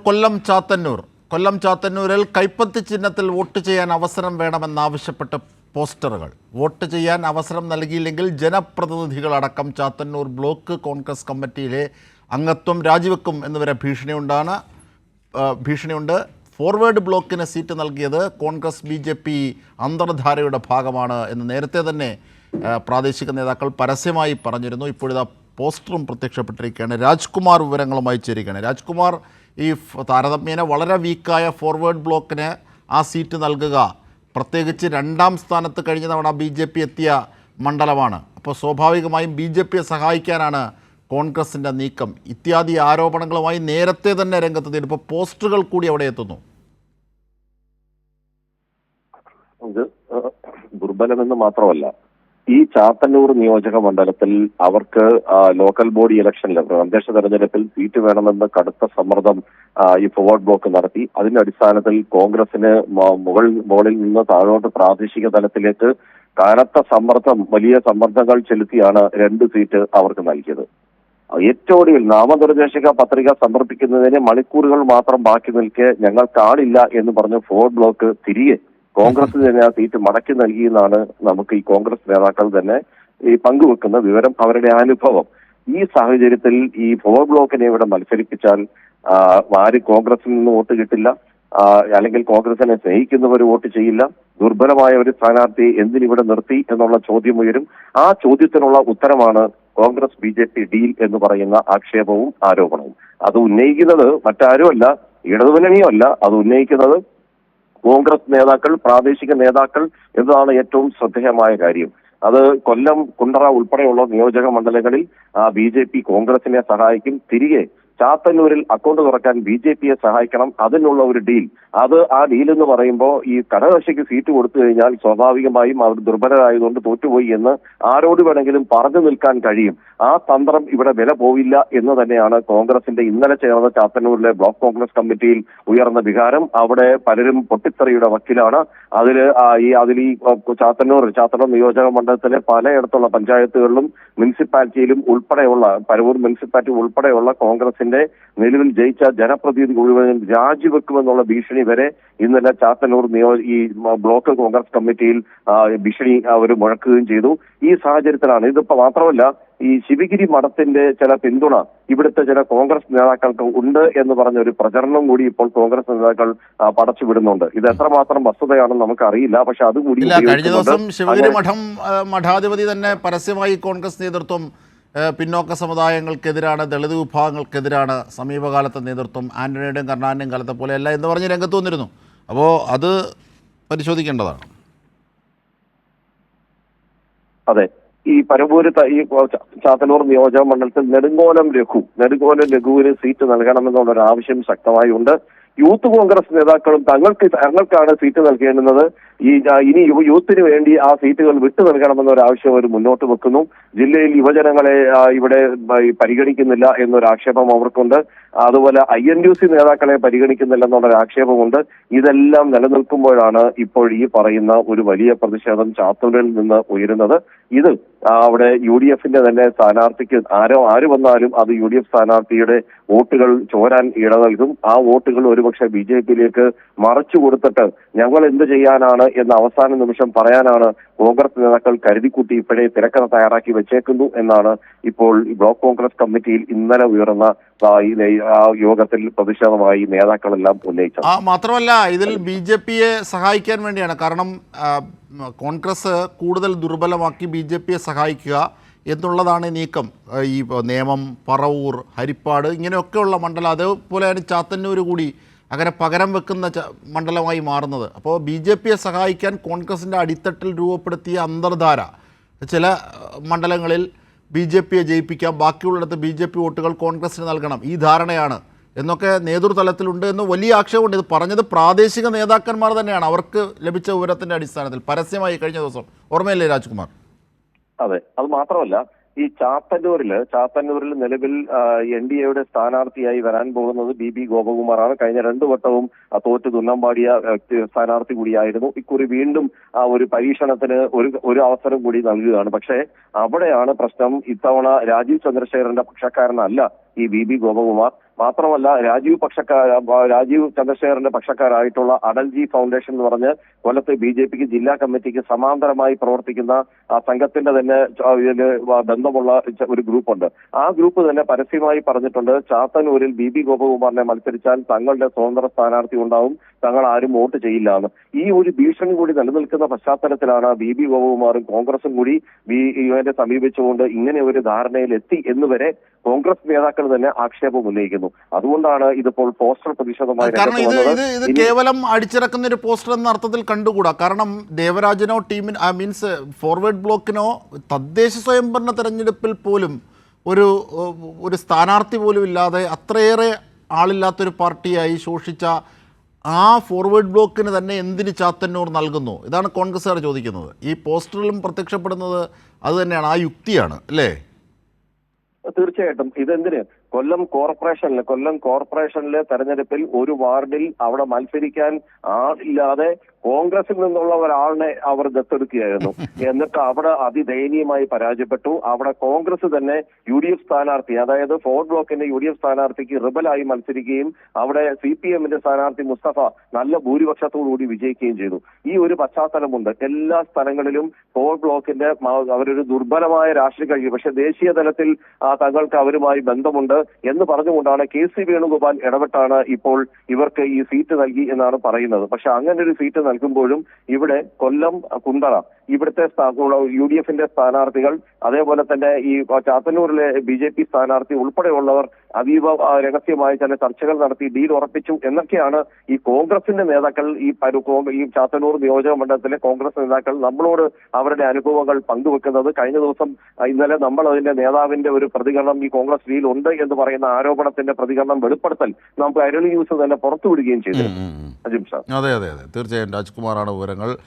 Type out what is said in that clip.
കൊല്ലം ചാത്തന്നൂരിൽ കൈപ്പത്തി ചിഹ്നത്തിൽ വോട്ട് ചെയ്യാൻ അവസരം വേണമെന്നാവശ്യപ്പെട്ട് പോസ്റ്ററുകൾ. വോട്ട് ചെയ്യാൻ അവസരം നൽകിയില്ലെങ്കിൽ ജനപ്രതിനിധികളടക്കം ചാത്തന്നൂർ ബ്ലോക്ക് കോൺഗ്രസ് കമ്മിറ്റിയിലെ അംഗത്വം രാജിവെക്കും എന്നിവരെ ഭീഷണിയുണ്ട്. ഫോർവേഡ് ബ്ലോക്കിന് സീറ്റ് നൽകിയത് കോൺഗ്രസ് BJP അന്തർധാരയുടെ ഭാഗമാണ് എന്ന് നേരത്തെ തന്നെ പ്രാദേശിക നേതാക്കൾ പരസ്യമായി പറഞ്ഞിരുന്നു. ഇപ്പോഴിതാ പോസ്റ്ററും പ്രത്യക്ഷപ്പെട്ടിരിക്കുകയാണ്. രാജ്കുമാർ വിവരങ്ങളുമായി ചേരുകയാണ്. രാജ്കുമാർ, ഈ താരതമ്യേന വളരെ വീക്കായ ഫോർവേഡ് ബ്ലോക്കിന് ആ സീറ്റ് നൽകുക, പ്രത്യേകിച്ച് രണ്ടാം സ്ഥാനത്ത് കഴിഞ്ഞ തവണ BJP എത്തിയ മണ്ഡലമാണ്. അപ്പോൾ സ്വാഭാവികമായും BJPയെ സഹായിക്കാനാണ് കോൺഗ്രസിൻ്റെ നീക്കം. ഇത്യാദി ആരോപണങ്ങളുമായി നേരത്തെ തന്നെ രംഗത്തെത്തി. ഇപ്പോൾ പോസ്റ്ററുകൾ കൂടി അവിടെ എത്തുന്നു. ഇത് ദുർബലമെന്ന് മാത്രമല്ല, ഈ ചാത്തന്നൂർ നിയോജക മണ്ഡലത്തിൽ അവർക്ക് ലോക്കൽ ബോഡി ഇലക്ഷനിൽ തദ്ദേശ തെരഞ്ഞെടുപ്പിൽ സീറ്റ് വേണമെന്ന് കടുത്ത സമ്മർദ്ദം ഈ ഫോർവേഡ് ബ്ലോക്ക് നടത്തി. അതിന്റെ അടിസ്ഥാനത്തിൽ കോൺഗ്രസിന് മുകളിൽ നിന്ന് താഴോട്ട് പ്രാദേശിക തലത്തിലേക്ക് കനത്ത വലിയ സമ്മർദ്ദങ്ങൾ ചെലുത്തിയാണ് 2 സീറ്റ് അവർക്ക് നൽകിയത്. ഏറ്റവും ഒടുവിൽ നാമനിർദ്ദേശക പത്രിക സമർപ്പിക്കുന്നതിന് മണിക്കൂറുകൾ മാത്രം ബാക്കി നിൽക്കെ ഞങ്ങൾ കാണില്ല എന്ന് പറഞ്ഞ് ഫോർവേഡ് ബ്ലോക്ക് തിരികെ കോൺഗ്രസിന് തന്നെ ആ സീറ്റ് മടക്കി നൽകിയെന്നാണ് നമുക്ക് ഈ കോൺഗ്രസ് നേതാക്കൾ തന്നെ ഈ പങ്കുവെക്കുന്ന വിവരം, അവരുടെ അനുഭവം. ഈ സാഹചര്യത്തിൽ ഈ ഫോർവേഡ് ബ്ലോക്കിനെ ഇവിടെ മത്സരിപ്പിച്ചാൽ ആരും കോൺഗ്രസിൽ നിന്ന് വോട്ട് കിട്ടില്ല, അല്ലെങ്കിൽ കോൺഗ്രസിനെ സ്നേഹിക്കുന്നവർ വോട്ട് ചെയ്യില്ല. ദുർബലമായ ഒരു സ്ഥാനാർത്ഥി എന്തിനിവിടെ നിർത്തി എന്നുള്ള ചോദ്യം ഉയരും. ആ ചോദ്യത്തിനുള്ള ഉത്തരമാണ് കോൺഗ്രസ് BJP ഡീൽ എന്ന് പറയുന്ന ആക്ഷേപവും ആരോപണവും. അത് ഉന്നയിക്കുന്നത് മറ്റാരുമല്ല, ഇടതുമുന്നണിയുമല്ല, അത് ഉന്നയിക്കുന്നത് കോൺഗ്രസ് നേതാക്കൾ, പ്രാദേശിക നേതാക്കൾ എന്നതാണ് ഏറ്റവും ശ്രദ്ധേയമായ കാര്യം. അത് കൊല്ലം, കുണ്ടറ ഉൾപ്പെടെയുള്ള നിയോജക മണ്ഡലങ്ങളിൽ BJP കോൺഗ്രസിനെ സഹായിക്കും. തിരികെ ചാത്തന്നൂരിൽ അക്കൗണ്ട് തുറക്കാൻ BJPയെ സഹായിക്കണം, അതിനുള്ള ഒരു ഡീൽ. ആ ഡീൽ എന്ന് പറയുമ്പോൾ ഈ ഘടകകക്ഷിക്ക് സീറ്റ് കൊടുത്തു കഴിഞ്ഞാൽ സ്വാഭാവികമായും അവർ ദുർബലരായതുകൊണ്ട് തോറ്റുപോയി എന്ന് ആരോട് വേണമെങ്കിലും പറഞ്ഞു നിൽക്കാൻ കഴിയും. ആ തന്ത്രം ഇവിടെ വില പോവില്ല എന്ന് തന്നെയാണ് കോൺഗ്രസിന്റെ ഇന്നലെ ചേർന്ന ചാത്തന്നൂരിലെ ബ്ലോക്ക് കോൺഗ്രസ് കമ്മിറ്റിയിൽ ഉയർന്ന വികാരം. അവിടെ പലരും പൊട്ടിത്തെറിയുടെ വക്കിലാണ്. അതിൽ ഈ ചാത്തന്നൂർ നിയോജക മണ്ഡലത്തിലെ പലയിടത്തുള്ള പഞ്ചായത്തുകളിലും മുനിസിപ്പാലിറ്റിയിലും ഉൾപ്പെടെയുള്ള പരവൂർ മുനിസിപ്പാലിറ്റി ഉൾപ്പെടെയുള്ള കോൺഗ്രസിന്റെ നിലവിൽ ജയിച്ച ജനപ്രതിനിധി മുഴുവൻ രാജിവെക്കുമെന്നുള്ള ഭീഷണി വരെ ഇന്നലെ ചാത്തന്നൂർ ഈ ബ്ലോക്ക് കോൺഗ്രസ് കമ്മിറ്റിയിൽ ഭീഷണി അവർ മുഴക്കുകയും ചെയ്തു. ഈ സാഹചര്യത്തിലാണ് ഇതിപ്പോ മാത്രമല്ല, ഈ ശിവഗിരി മഠത്തിന്റെ ചില പിന്തുണ ഇവിടുത്തെ ചില കോൺഗ്രസ് നേതാക്കൾക്ക് ഉണ്ട് എന്ന് പറഞ്ഞ ഒരു പ്രചരണം കൂടി ഇപ്പോൾ കോൺഗ്രസ് നേതാക്കൾ പടച്ചുവിടുന്നുണ്ട്. ഇത് എത്രമാത്രം വസ്തുതയാണെന്ന് നമുക്ക് അറിയില്ല, പക്ഷെ അതുകൂടി കഴിഞ്ഞ ദിവസം ശിവഗിരി മഠാധിപതി തന്നെ പരസ്യമായി കോൺഗ്രസ് നേതൃത്വം പിന്നോക്ക സമുദായങ്ങൾക്കെതിരാണ്, ദളിത് വിഭാഗങ്ങൾക്കെതിരാണ് സമീപകാലത്തെ നേതൃത്വം, ആന്റണിയുടെയും കരുണാകരൻ്റെയും കാലത്തെ പോലെ അല്ല എന്ന് പറഞ്ഞ് രംഗത്ത് വന്നിരുന്നു. അപ്പോൾ അത് പരിശോധിക്കേണ്ടതാണ്. അതെ, ഈ പരവൂര് ഈ ചാത്തന്നൂർ നിയോജക മണ്ഡലത്തിൽ നെടുങ്കോലം രഘുവിന് സീറ്റ് നൽകണമെന്നുള്ളൊരു ആവശ്യം ശക്തമായി ഉണ്ട്. യൂത്ത് കോൺഗ്രസ് നേതാക്കളും തങ്ങൾക്കാണ് സീറ്റ് നൽകേണ്ടുന്നത്, ഇനി യൂത്തിന് വേണ്ടി ആ സീറ്റുകൾ വിട്ടു നൽകണമെന്നൊരു ആവശ്യം അവർ മുന്നോട്ട് വെക്കുന്നു. ജില്ലയിൽ യുവജനങ്ങളെ ഇവിടെ പരിഗണിക്കുന്നില്ല എന്നൊരു ആക്ഷേപം അവർക്കുണ്ട്. അതുപോലെ INUC നേതാക്കളെ പരിഗണിക്കുന്നില്ല എന്നുള്ളൊരു ആക്ഷേപമുണ്ട്. ഇതെല്ലാം നിലനിൽക്കുമ്പോഴാണ് ഇപ്പോൾ ഈ പറയുന്ന ഒരു വലിയ പ്രതിഷേധം ചാത്തന്നൂരിൽ നിന്ന് ഉയരുന്നത്. ഇത് അവിടെ UDFന്റെ തന്നെ സ്ഥാനാർത്ഥിക്ക് ആര് വന്നാലും അത് UDF സ്ഥാനാർത്ഥിയുടെ വോട്ടുകൾ ചോരാൻ ഇട നൽകും. ആ വോട്ടുകൾ ഒരുപക്ഷെ BJPയിലേക്ക് മറച്ചു കൊടുത്തിട്ട് ഞങ്ങൾ എന്ത് ചെയ്യാനാണ് എന്ന അവസാന നിമിഷം പറയാനാണ് കോൺഗ്രസ് നേതാക്കൾ കരുതിക്കൂട്ടി ഇപ്പോഴേ തിരക്കഥ തയ്യാറാക്കി വെച്ചേക്കുന്നു എന്നാണ് ഇപ്പോൾ ബ്ലോക്ക് കോൺഗ്രസ് കമ്മിറ്റിയിൽ ഇന്നലെ ഉയർന്ന യോഗത്തിൽ പ്രതിഷേധമായി നേതാക്കളെല്ലാം ഉന്നയിച്ചത്. മാത്രമല്ല, ഇതിൽ BJPയെ സഹായിക്കാൻ വേണ്ടിയാണ്. കാരണം കോൺഗ്രസ് കൂടുതൽ ദുർബലമാക്കി BJPയെ സഹായിക്കുക എന്നുള്ളതാണ് നീക്കം. ഈ നേമം, പറവൂർ, ഹരിപ്പാട് ഇങ്ങനെയൊക്കെയുള്ള മണ്ഡലം, അതേപോലെയാണ് ചാത്തന്നൂർ കൂടി അങ്ങനെ പകരം വെക്കുന്ന മണ്ഡലമായി മാറുന്നത്. അപ്പോൾ BJPയെ സഹായിക്കാൻ കോൺഗ്രസിൻ്റെ അടിത്തട്ടിൽ രൂപപ്പെടുത്തിയ അന്തർധാര, ചില മണ്ഡലങ്ങളിൽ BJPയെ ജയിപ്പിക്കാം, ബാക്കിയുള്ളിടത്ത് BJP വോട്ടുകൾ കോൺഗ്രസിന് നൽകണം, ഈ ധാരണയാണ് എന്നൊക്കെ നേതൃതലത്തിലുണ്ട് എന്ന് വലിയ ആക്ഷേപമുണ്ട്. ഇത് പറഞ്ഞത് പ്രാദേശിക നേതാക്കന്മാർ തന്നെയാണ്, അവർക്ക് ലഭിച്ച വിവരത്തിൻ്റെ അടിസ്ഥാനത്തിൽ പരസ്യമായി കഴിഞ്ഞ ദിവസം. ഓർമ്മയില്ലേ രാജ്കുമാർ? അതെ, അത് മാത്രമല്ല, ഈ ചാത്തന്നൂരിൽ നിലവിൽ NDAയുടെ സ്ഥാനാർത്ഥിയായി വരാൻ പോകുന്നത് BB ഗോപകുമാറാണ്. കഴിഞ്ഞ 2 വട്ടവും തോറ്റ് തുന്നമ്പാടിയ സ്ഥാനാർത്ഥി കൂടിയായിരുന്നു. ഇക്കുറി വീണ്ടും ഒരു പരീക്ഷണത്തിന് ഒരു അവസരം കൂടി നൽകുകയാണ്. പക്ഷേ അവിടെയാണ് പ്രശ്നം. ഇത്തവണ രാജീവ് ചന്ദ്രശേഖരന്റെ പക്ഷക്കാരനല്ല ഈ BB ഗോപകുമാർ. മാത്രമല്ല രാജീവ് ചന്ദ്രശേഖറിന്റെ പക്ഷക്കാരായിട്ടുള്ള അടൽജി ഫൗണ്ടേഷൻ എന്ന് പറഞ്ഞ് കൊല്ലത്ത് BJPക്ക് ജില്ലാ കമ്മിറ്റിക്ക് സമാന്തരമായി പ്രവർത്തിക്കുന്ന ആ സംഘത്തിന്റെ തന്നെ ഇതില് ബന്ധമുള്ള ഒരു ഗ്രൂപ്പുണ്ട്. ആ ഗ്രൂപ്പ് തന്നെ പരസ്യമായി പറഞ്ഞിട്ടുണ്ട്, ചാത്തന്നൂരിൽ BB ഗോപകുമാറിനെ മത്സരിച്ചാൽ തങ്ങളുടെ സ്വതന്ത്ര സ്ഥാനാർത്ഥി ഉണ്ടാവും, തങ്ങൾ ആരും വോട്ട് ചെയ്യില്ല എന്ന്. ഈ ഒരു ഭീഷണി കൂടി നിലനിൽക്കുന്ന പശ്ചാത്തലത്തിലാണ് BB ഗോപകുമാറും കോൺഗ്രസും കൂടി ഇവരെ സമീപിച്ചുകൊണ്ട് ഇങ്ങനെ ഒരു ധാരണയിൽ എത്തി എന്നുവരെ കോൺഗ്രസ് നേതാക്കൾ തന്നെ ആക്ഷേപം ഉന്നയിക്കുന്നു. അതുകൊണ്ടാണ് ഇതിപ്പോൾ പോസ്റ്റർ പ്രതിഷേധമായി കാരണം ഇത് കേവലം അടിച്ചിറക്കുന്ന ഒരു പോസ്റ്റർ എന്ന അർത്ഥത്തിൽ കണ്ടുകൂടാ. കാരണം ദേവരാജനോ മീൻസ് ഫോർവേഡ് ബ്ലോക്കിനോ തദ്ദേശ സ്വയംഭരണ തെരഞ്ഞെടുപ്പിൽ പോലും ഒരു സ്ഥാനാർത്ഥി പോലും ഇല്ലാതെ അത്രയേറെ ആളില്ലാത്തൊരു പാർട്ടിയായി ശോഷിച്ച ആ ഫോർവേഡ് ബ്ലോക്കിന് തന്നെ എന്തിന് ചാത്തന്നൂർ നൽകുന്നു? ഇതാണ് കോൺഗ്രസ്സുകാർ ചോദിക്കുന്നത്. ഈ പോസ്റ്ററിലും പ്രത്യക്ഷപ്പെടുന്നത് അത് തന്നെയാണ്, ആ യുക്തിയാണ് അല്ലേ? തീർച്ചയായിട്ടും. ഇതെന്തിന് കൊല്ലം കോർപ്പറേഷനിലെ തെരഞ്ഞെടുപ്പിൽ ഒരു വാർഡിൽ അവിടെ മത്സരിക്കാൻ ആളില്ലാതെ കോൺഗ്രസിൽ നിന്നുള്ള ഒരാളിനെ അവർ ദത്തെടുക്കുകയായിരുന്നു. എന്നിട്ട് അവിടെ അതിദയനീയമായി പരാജയപ്പെട്ടു. അവിടെ കോൺഗ്രസ് തന്നെ UDF സ്ഥാനാർത്ഥി, അതായത് ഫോർവേഡ് ബ്ലോക്കിന്റെ UDF സ്ഥാനാർത്ഥിക്ക് റിബലായി മത്സരിക്കുകയും അവിടെ CPMന്റെ സ്ഥാനാർത്ഥി മുസ്തഫ നല്ല ഭൂരിപക്ഷത്തോടുകൂടി വിജയിക്കുകയും ചെയ്തു. ഈ ഒരു പശ്ചാത്തലമുണ്ട്. എല്ലാ സ്ഥലങ്ങളിലും ഫോർവേഡ് ബ്ലോക്കിന്റെ അവരൊരു ദുർബലമായ രാഷ്ട്രീയ കഴിവ്, പക്ഷെ ദേശീയ തലത്തിൽ തങ്ങൾക്ക് അവരുമായി ബന്ധമുണ്ട് എന്ന് പറഞ്ഞുകൊണ്ടാണ് KC വേണുഗോപാൽ ഇടപെട്ടാണ് ഇപ്പോൾ ഇവർക്ക് ഈ സീറ്റ് നൽകി എന്നാണ് പറയുന്നത്. പക്ഷെ അങ്ങനെ ഒരു സീറ്റ് നൽകുമ്പോഴും ഇവിടെ കൊല്ലം കുണ്ടറ ഇവിടുത്തെ UDFന്റെ സ്ഥാനാർത്ഥികൾ, അതേപോലെ തന്നെ ഈ ചാത്തന്നൂരിലെ BJP സ്ഥാനാർത്ഥി ഉൾപ്പെടെയുള്ളവർ അതീവ രഹസ്യമായി ചില ചർച്ചകൾ നടത്തി ഡീൽ ഉറപ്പിച്ചു എന്നൊക്കെയാണ് ഈ കോൺഗ്രസിന്റെ നേതാക്കൾ ഈ ചാത്തന്നൂർ നിയോജക മണ്ഡലത്തിലെ കോൺഗ്രസ് നേതാക്കൾ നമ്മളോട് അവരുടെ അനുഭവങ്ങൾ പങ്കുവെക്കുന്നത്. കഴിഞ്ഞ ദിവസം ഇന്നലെ നമ്മൾ അതിന്റെ നേതാവിന്റെ ഒരു പ്രതികരണം ഈ കോൺഗ്രസ് ഡീൽ ഉണ്ട് എന്ന് പറയുന്ന ആരോപണത്തിന്റെ പ്രതികരണം വെളിപ്പെടുത്തൽ നമുക്ക് കൈരളി ന്യൂസ് തന്നെ പുറത്തുവിടുകയും ചെയ്തു. അജിം ഷാ. അതെ തീർച്ചയായും രാജ്കുമാറാണ് വിവരങ്ങൾ.